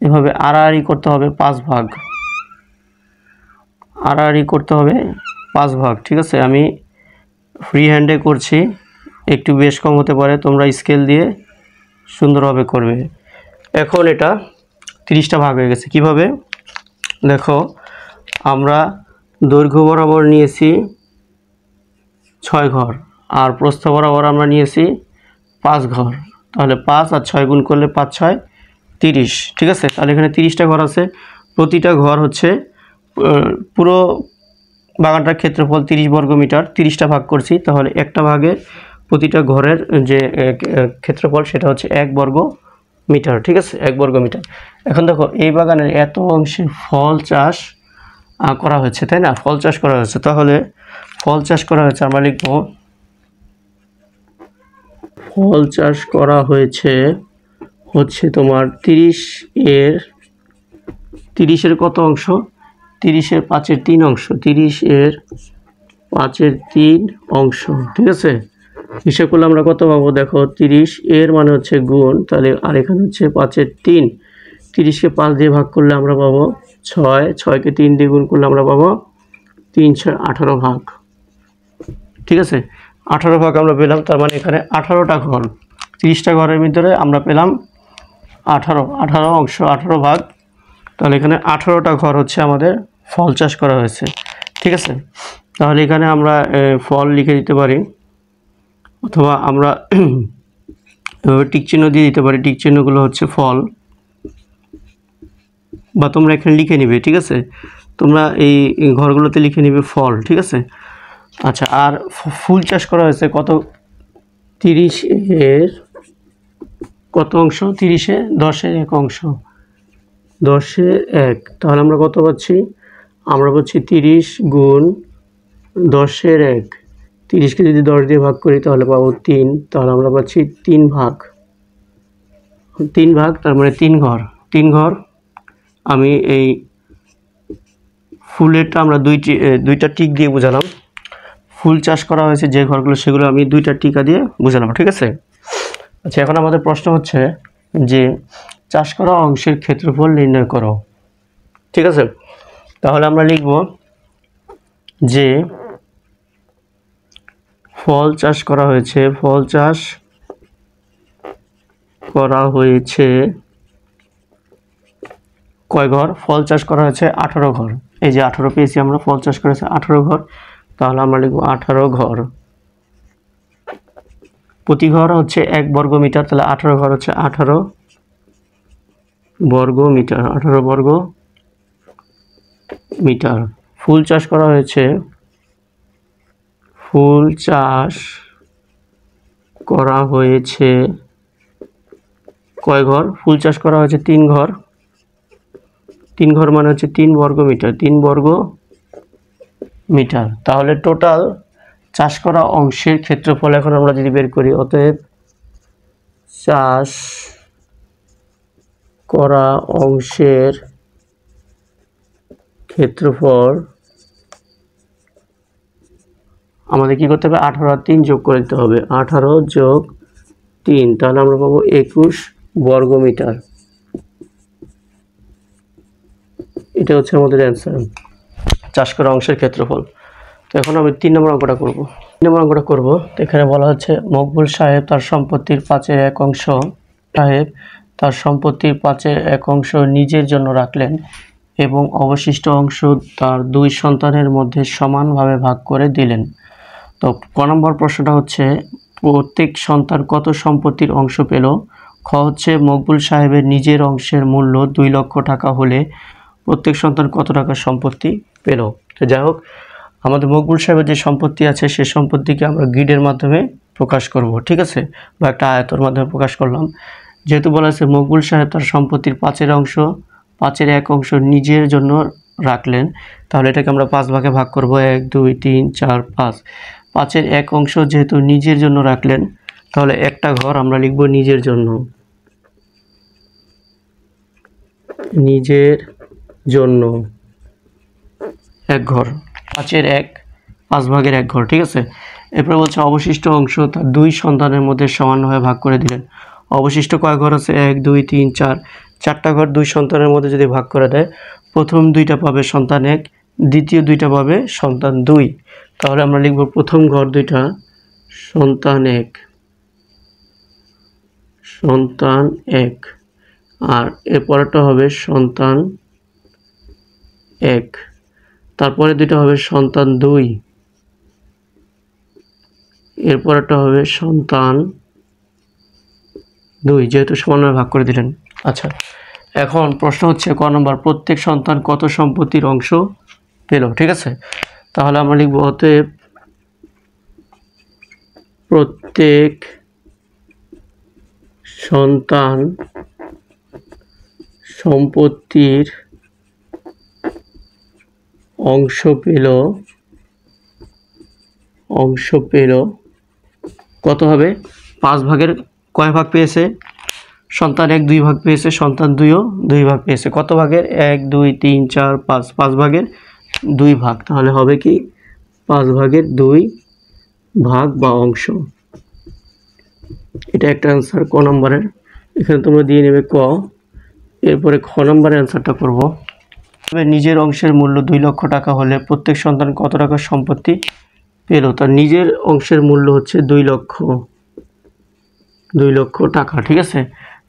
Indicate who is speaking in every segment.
Speaker 1: এভাবে আড়াআড়ি করতে হবে 5 ভাগ, আড়াআড়ি করতে হবে 5 ভাগ। ঠিক আছে, আমি ফ্রি হ্যান্ডে করছি, একটু বেশ কম হতে পারে, তোমরা স্কেল দিয়ে সুন্দরভাবে করবে। এখন এটা 30টা ভাগ হয়ে গেছে। কিভাবে দেখো, আমরা দৈর্ঘ্য বরাবর নিয়েছি 6 ঘর আর প্রস্থ বরাবর আমরা নিয়েছি 5 ঘর, তাহলে 5 আর 6 গুণ করলে 5 6 30। ঠিক আছে, তাহলে এখানে 30টা ঘর আছে, প্রতিটা ঘর হচ্ছে পুরো বাগানটার ক্ষেত্রফল 30 বর্গ মিটার, 30টা ভাগ করছি, তাহলে একটা ভাগে প্রতিটা ঘরের যে ক্ষেত্রফল সেটা হচ্ছে 1 বর্গ মিটার। ঠিক আছে, 1 বর্গ মিটার। এখন দেখো, এই বাগানের এত অংশে ফল চাষ করা হয়েছে, তাই না? ফল চাষ করা হয়েছে, তাহলে ফল চাষ করা হয়েছে, আমরা লিখব ফল চাষ করা হয়েছে হচ্ছে তোমার 30-এর কত অংশ? 30-এর 5-এর 3 অংশ, 30-এর 5-এর 3 অংশ। ঠিক আছে, হিসাব করলে আমরা কত পাবো? দেখো, 30 এর মানে হচ্ছে গুণ, তাহলে আর এখানে হচ্ছে 5-এর 3, 30কে 5 দিয়ে ভাগ করলে আমরা পাবো 6, 6কে 3 দিয়ে গুণ করলে আমরা পাবো 3 6 18 ভাগ। ঠিক আছে, 18 ভাগ আমরা পেলাম, তার মানে এখানে 18টা ঘর, 30টা ঘরের ভিতরে আমরা পেলাম 18 অংশ, 18 ভাগ, তাহলে এখানে 18টা ঘর হচ্ছে আমাদের ফল চাষ করা হয়েছে। ঠিক আছে, তাহলে এখানে আমরা ফল লিখে দিতে পারি, অথবা আমরা টিক চিহ্ন দিয়ে দিতে পারি, টিক চিহ্নগুলো হচ্ছে ফল, বা তোমরা এখানে লিখে নিবে। ঠিক আছে, তোমরা এই ঘরগুলোতে লিখে নিবে ফল। ঠিক আছে, আচ্ছা, আর ফুল চাষ করা হয়েছে কত? 30-এর কত অংশ? 30-এ 10-এর 1 অংশ, 10-এর 1, তাহলে আমরা কত পাচ্ছি? আমরা পাচ্ছি 30 গুণ 10-এর 1, 30কে যদি 10 দিয়ে ভাগ করি তাহলে পাবো 3, তাহলে আমরা পাচ্ছি 3 ভাগ, 3 ভাগ, তার মানে 3 ঘর, 3 ঘর। আমি এই ফুলেরটা আমরা দুইটা টিক দিয়ে বোঝালাম, ফুল চাষ করা হয়েছে যে ঘরগুলো সেগুলো আমি 2টা টিকা দিয়ে বোঝালাম। ঠিক আছে, আচ্ছা, এখন আমাদের প্রশ্ন হচ্ছে যে চাষ করা অংশের ক্ষেত্রফল নির্ণয় করো। ঠিক আছে, তাহলে আমরা লিখব যে ফল চাষ করা হয়েছে, ফল চাষ করা হয়েছে কয় ঘর? ফল চাষ করা হয়েছে 18 ঘর, এই যে 18 পেয়েছি আমরা, ফল চাষ করেছে 18 ঘর, তাহলে আমরা লিখব 18 ঘর। প্রতি ঘর হচ্ছে 1 বর্গ মিটার, তাহলে 18 ঘর হচ্ছে 18 বর্গ মিটার, 18 বর্গ মিটার। ফুল চাষ করা হয়েছে, ফুল চাষ করা হয়েছে কয় ঘর? ফুল চাষ করা হয়েছে 3 ঘর, 3 ঘর মানে হচ্ছে 3 বর্গ মিটার, 3 বর্গ মিটার। তাহলে টোটাল চাষ করা অংশের ক্ষেত্রফল এখন আমরা যদি বের করি, অতএব চাষ করা অংশের ক্ষেত্রফল আমাদের কি করতে হবে? 18 আর 3 যোগ করে দিতে হবে, 18 যোগ 3, তাহলে আমরা পাবো 21 বর্গ মিটার। এটা হচ্ছে আমাদের অ্যান্সার, চাষ করা অংশের ক্ষেত্রফল। তো এখন আমি 3 নম্বর অঙ্কটা করব। 3 নম্বর অঙ্কটা করব, তো এখানে বলা হচ্ছে মকবুল সাহেব তার সম্পত্তির 5-এর 1 অংশ তার সম্পত্তির 5-এর 1 অংশ নিজের জন্য রাখলেন এবং অবশিষ্ট অংশ তার 2 সন্তানের মধ্যে সমানভাবে ভাগ করে দিলেন। তো ক নম্বর প্রশ্নটা হচ্ছে প্রত্যেক সন্তান কত সম্পত্তির অংশ পেল? খ হচ্ছে মকবুল সাহেবের নিজের অংশের মূল্য 2 লক্ষ টাকা হলে প্রত্যেক সন্তান কত টাকার সম্পত্তি পেল। তো যাই হোক, আমাদের মকবুল সাহেবের যে সম্পত্তি আছে সে সম্পত্তিকে আমরা গ্রিডের মাধ্যমে প্রকাশ করব। ঠিক আছে, বা একটা আয়তর মাধ্যমে প্রকাশ করলাম। যেহেতু বলা আছে মকবুল সাহেব তার সম্পত্তির 5-এর অংশ 5-এর 1 অংশ নিজের জন্য রাখলেন, তাহলে এটাকে আমরা 5 ভাগে ভাগ করব, 1 2 3 4 5। 5-এর 1 অংশ যেহেতু নিজের জন্য রাখলেন, তাহলে একটা ঘর আমরা লিখব নিজের জন্য, নিজের জন্য 1 ঘর, 5-এর 1, 5 ভাগের 1 ঘর। ঠিক আছে, এরপরে বলছে অবশিষ্ট অংশ তার 2 সন্তানের মধ্যে সমানভাবে ভাগ করে দিলেন। অবশিষ্ট কয় ঘর আছে? 1 2 3 4, 4টা ঘর 2 সন্তানের মধ্যে যদি ভাগ করে দেয়, প্রথম 2টা পাবে সন্তান 1, দ্বিতীয় 2টা পাবে সন্তান 2। তাহলে আমরা লিখব প্রথম ঘর 2টা সন্তান 1, সন্তান 1, আর এর পরেরটা হবে সন্তান 1, তারপরে 2টা হবে সন্তান 2, এর পরেরটা হবে সন্তান 2, যেহেতু সমানভাবে ভাগ করে দিলেন। আচ্ছা, এখন প্রশ্ন হচ্ছে ক নম্বর, প্রত্যেক সন্তান কত সম্পত্তির অংশ পেল? ঠিক আছে, তাহলে আমরা লিখব অতএব প্রত্যেক সন্তান সম্পত্তির অংশ পেল কত হবে? 5 ভাগের কয় ভাগ পেয়েছে? সন্তান 1 2 ভাগ পেয়েছে, সন্তান 2ও 2 ভাগ পেয়েছে। কত ভাগের? 1 2 3 4 5, 5 ভাগের 2 ভাগ। তাহলে হবে কি 5 ভাগের 2 ভাগ বা অংশ। এটা একটা অ্যান্সার ক নম্বরের। এখানে তোমরা দিয়ে নেবে ক। এরপরে খ নম্বরের অ্যান্সারটা করব। নিজের অংশের মূল্য 2 লক্ষ টাকা হলে প্রত্যেক সন্তান কত টাকার সম্পত্তি পেল? তার নিজের অংশের মূল্য হচ্ছে 2 লক্ষ টাকা। ঠিক আছে,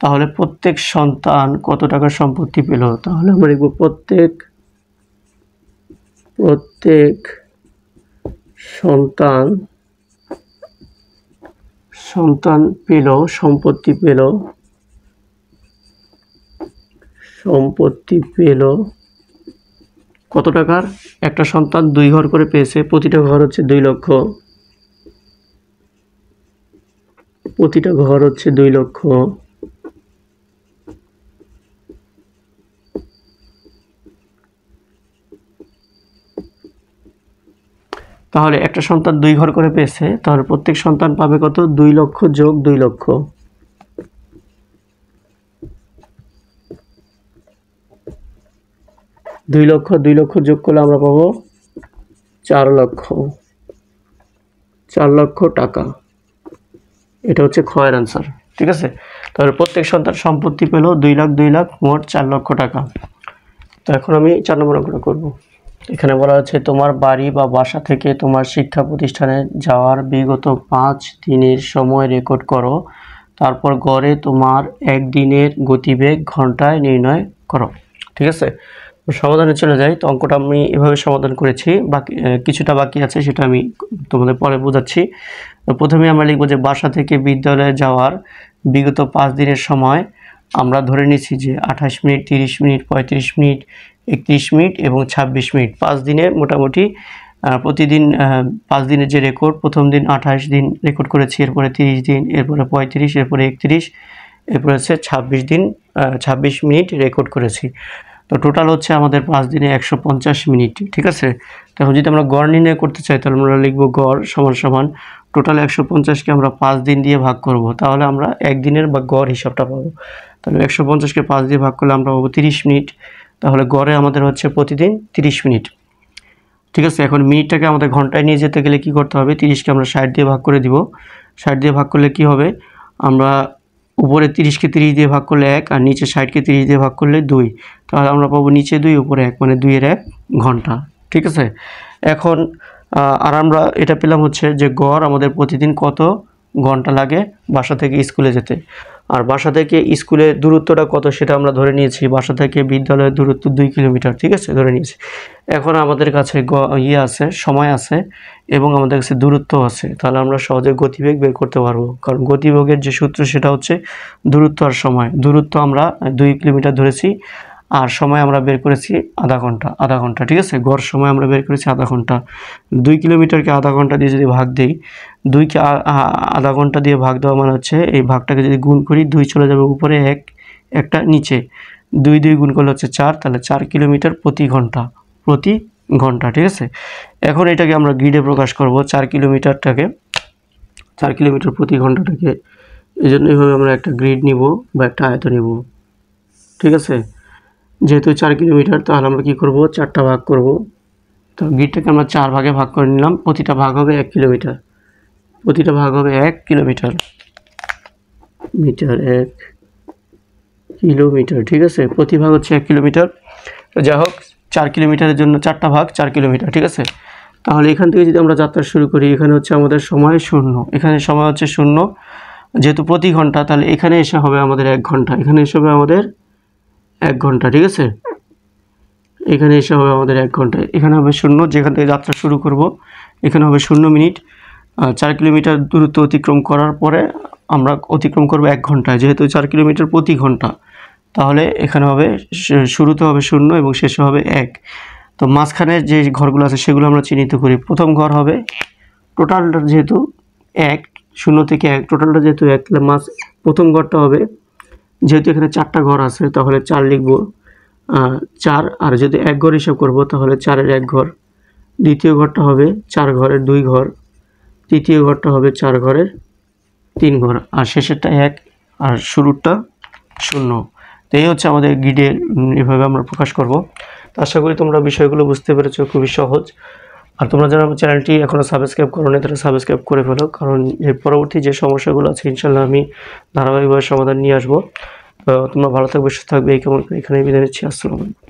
Speaker 1: তাহলে প্রত্যেক সন্তান কত টাকার সম্পত্তি পেল? তাহলে আমরা লিখব প্রত্যেক সন্তান পেল সম্পত্তি পেল কত টাকার? একটা সন্তান 2 ঘর করে পেয়েছে, প্রতিটা ঘর হচ্ছে 2 লক্ষ, প্রতিটা ঘর হচ্ছে 2 লক্ষ। তাহলে একটা সন্তান 2 ঘর করে পেয়েছে, তাহলে প্রত্যেক সন্তান পাবে কত? 2 লক্ষ যোগ 2 লক্ষ। 2 লক্ষ 2 লক্ষ যোগ করলে আমরা পাবো 4 লক্ষ টাকা। এটা হচ্ছে খ এর অ্যান্সার। ঠিক আছে, তাহলে প্রত্যেক সন্তান সম্পত্তি পেল 2 লাখ মোট 4 লক্ষ টাকা। তো এখন আমি 4 নম্বর অঙ্কটা করব। এখানে বলা হচ্ছে তোমার বাড়ি বা বাসা থেকে তোমার শিক্ষা প্রতিষ্ঠানে যাওয়ার বিগত 5 দিনের সময় রেকর্ড করো, তারপর গড়ে তোমার একদিনের গতিবেগ ঘন্টায় নির্ণয় করো। ঠিক আছে, সমাধানে চলে যাই। তো অঙ্কটা আমি এভাবে সমাধান করেছি, বাকি কিছুটা বাকি আছে, সেটা আমি তোমাদের পরে বোঝাচ্ছি। তো প্রথমে আমরা লিখব যে বাসা থেকে বিদ্যালয়ে যাওয়ার বিগত 5 দিনের সময় আমরা ধরে নিচ্ছি যে 28 মিনিট, 30 মিনিট, 35 মিনিট, 31 মিনিট এবং 26 মিনিট। 5 দিনে মোটামুটি প্রতিদিন 5 দিনের যে রেকর্ড, প্রথম দিন 28 দিন রেকর্ড করেছি, এরপরে 30 দিন, এরপরে 35, এরপরে 31, এরপরে হচ্ছে 26 দিন 26 মিনিট রেকর্ড করেছি। তো টোটাল হচ্ছে আমাদের 5 দিনে 150 মিনিট। ঠিক আছে, তখন যদি আমরা গড় নির্ণয় করতে চাই, তাহলে আমরা লিখব গড় সমান টোটাল 150কে আমরা 5 দিন দিয়ে ভাগ করব, তাহলে আমরা একদিনের বা গড় হিসাবটা পাবো। তাহলে 150কে 5 দিয়ে ভাগ করলে আমরা পাবো 30 মিনিট। তাহলে গড়ে আমাদের হচ্ছে প্রতিদিন 30 মিনিট। ঠিক আছে, এখন মিনিটটাকে আমাদের ঘন্টায় নিয়ে যেতে গেলে কি করতে হবে? 30কে আমরা 60 দিয়ে ভাগ করে দিব। 60 দিয়ে ভাগ করলে কি হবে? আমরা উপরে 30কে 30 দিয়ে ভাগ করলে 1, আর নিচে 60কে 30 দিয়ে ভাগ করলে 2। তাহলে আমরা পাবো নিচে 2 উপরে 1, মানে 2 এর 1 ঘন্টা। ঠিক আছে, এখন আর আমরা এটা পেলাম হচ্ছে যে গড় আমাদের প্রতিদিন কত ঘন্টা লাগে বাসা থেকে স্কুলে যেতে। আর বাসা থেকে স্কুলের দূরত্বটা কত সেটা আমরা ধরে নিয়েছি, বাসা থেকে বিদ্যালয়ের দূরত্ব 2 কিলোমিটার। ঠিক আছে, ধরে নিয়েছি। এখন আমাদের কাছে আছে, সময় আছে এবং আমাদের কাছে দূরত্ব আছে, তাহলে আমরা সহজে গতিবেগ বের করতে পারবো। কারণ গতিবেগের যে সূত্র সেটা হচ্ছে দূরত্ব আর সময়। দূরত্ব আমরা 2 কিলোমিটার ধরেছি, আর সময় আমরা বের করেছি আধা ঘন্টা। ঠিক আছে, গড় সময় আমরা বের করেছি আধা ঘন্টা। 2 কিলোমিটারকে আধা ঘন্টা দিয়ে যদি ভাগ দিই, 2কে আধা ঘন্টা দিয়ে ভাগ দেওয়া মানে হচ্ছে এই ভাগটাকে যদি গুণ করি, 2 চলে যাবে উপরে, একটা নিচে, 2 গুণ করলে হচ্ছে 4, তাহলে 4 কিলোমিটার প্রতি ঘন্টা। ঠিক আছে, এখন এটাকে আমরা গ্রিডে প্রকাশ করব, 4 কিলোমিটারটাকে, 4 কিলোমিটার প্রতি ঘন্টাটাকে। এই জন্য এইভাবে আমরা একটা গ্রিড নিব বা একটা আয়ত নিব। ঠিক আছে, যেহেতু 4 কিলোমিটার, তাহলে আমরা কি করব? 4টা ভাগ করব। তো গ্রিডটাকে আমরা 4 ভাগে ভাগ করে নিলাম, প্রতিটা ভাগ হবে 1 কিলোমিটার, প্রতিটা ভাগ হবে 1 কিলোমিটার, মিটার 1 কিলোমিটার, ঠিক আছে, প্রতি ভাগ হচ্ছে 1 কিলোমিটার। তো যাই হোক 4 কিলোমিটারের জন্য 4টা ভাগ 4 কিলোমিটার, ঠিক আছে। তাহলে এখান থেকে যদি আমরা যাত্রা শুরু করি, এখানে হচ্ছে আমাদের সময় 0, এখানে সময় হচ্ছে 0, যেহেতু প্রতি ঘন্টা, তাহলে এখানে এসে হবে আমাদের 1 ঘন্টা, এখানে এসে হবে আমাদের 1 ঘন্টা, ঠিক আছে। এখানে এসে হবে আমাদের 1 ঘন্টা, এখানে হবে 0, যেখান থেকে যাত্রা শুরু করব এখানে হবে 0 মিনিট। 4 কিলোমিটার দূরত্ব অতিক্রম করার পরে আমরা অতিক্রম করব 1 ঘন্টায়, যেহেতু 4 কিলোমিটার প্রতি ঘন্টা, তাহলে এখানে হবে শুরুতে হবে 0 এবং শেষে হবে 1। তো মাঝখানে যে ঘরগুলো আছে সেগুলো আমরা চিহ্নিত করি। প্রথম ঘর হবে টোটালটা যেহেতু 1, 0 থেকে 1, টোটালটা যেহেতু 1, তাহলে প্রথম ঘরটা হবে, যেহেতু এখানে 4টা ঘর আছে তাহলে 4 লিখব, 4। আর যদি 1 ঘর হিসাব করব তাহলে 4-এর 1 ঘর। দ্বিতীয় ঘরটা হবে 4 ঘরের 2 ঘর। তৃতীয় ঘরটা হবে 4 ঘরের 3 ঘর। আর শেষেরটা 1 আর শুরুরটা 0। তো এই হচ্ছে আমাদের গ্রিডের, এভাবে আমরা প্রকাশ করব। তো আশা করি তোমরা বিষয়গুলো বুঝতে পেরেছো, খুবই সহজ। আর তোমরা যারা আমার চ্যানেলটি এখনও সাবস্ক্রাইব করো না, তারা সাবস্ক্রাইব করে ফেলো, কারণ এর পরবর্তী যে সমস্যাগুলো আছে ইনশাল্লাহ আমি ধারাবাহিকভাবে সমাধান নিয়ে আসবো। তো তোমরা ভালো থাকবে, সুস্থ থাকবে, এই কেমন এখানে বিদায় নিচ্ছি। আসসালামু আলাইকুম।